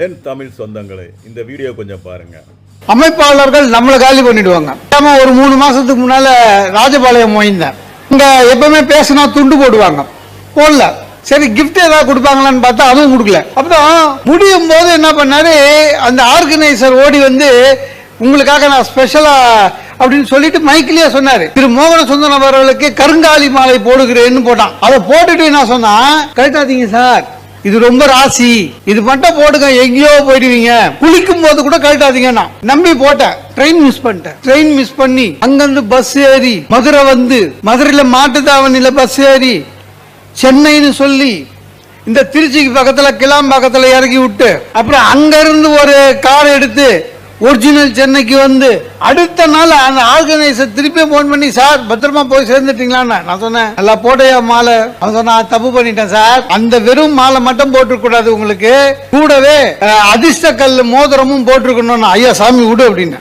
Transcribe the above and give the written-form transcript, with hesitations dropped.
என் தமிழ் சொந்தங்களே, இந்த வீடியோ கொஞ்சம் பாருங்க. அமைப்பாளர்கள் நம்மளை காலி பண்ணிடுவாங்க. ஒரு 3 மாசத்துக்கு முன்னால ராஜபாளையம் போயிருந்தேன். இங்க எப்பவுமே பேசினா துண்டு போடுவாங்க, போடல. சரி கிஃப்ட் ஏதாவது கொடுப்பாங்களான்னு பார்த்தா அதுவும் கொடுக்கல. அப்புறம் முடியும் போது என்ன பண்ணாரு, அந்த ஆர்கனைசர் ஓடி வந்து உங்களுக்காக நான் ஸ்பெஷலா அப்படின்னு சொல்லிட்டு மைக்கிலேயே சொன்னாரு, திரு மோகன சுந்தரம் அவர்களுக்கு கருங்காலி மாலை போடுகிறேன்னு போட்டான். அதை போட்டுட்டு என்ன சொன்னா, கழட்டாதீங்க சார், இது ரொம்ப ராசி, இது மட்டும் போடுங்க, எங்கேயோ போயிடுவீங்க, குளிக்கும் போது கூட கழட்டாதீங்கன்னா நம்பி போட்டேன். ட்ரெயின் மிஸ் பண்ணிட்டேன். ட்ரெயின் மிஸ் பண்ணி அங்கிருந்து பஸ் ஏறி மதுரை வந்து, மதுரையில மாட்டுத்தாவணியில பஸ் ஏறி சென்னைன்னு சொல்லி இந்த திருச்சிக்கு பக்கத்துல கிளாம்பாக்கத்துல இறக்கி விட்டு, அப்புறம் அங்க இருந்து ஒரு கார் எடுத்து ஒரிஜினல் சென்னைக்கு வந்து அடுத்த நாள் அந்த ஆர்கனைசர் திருப்பி போன் பண்ணி, சார் பத்திரமா போய் சேர்ந்துட்டீங்களான்னு. நான் சொன்னேன், நல்லா போட்டையா மாலை. அவன் சொன்னா, தப்பு பண்ணிட்டேன் சார், அந்த வெறும் மாலை மட்டும் போட்டுக்கூடாது, உங்களுக்கு கூடவே அதிர்ஷ்ட கல் மோதிரமும் போட்டிருக்கணும். ஐயா சாமி விடு அப்படின்னு.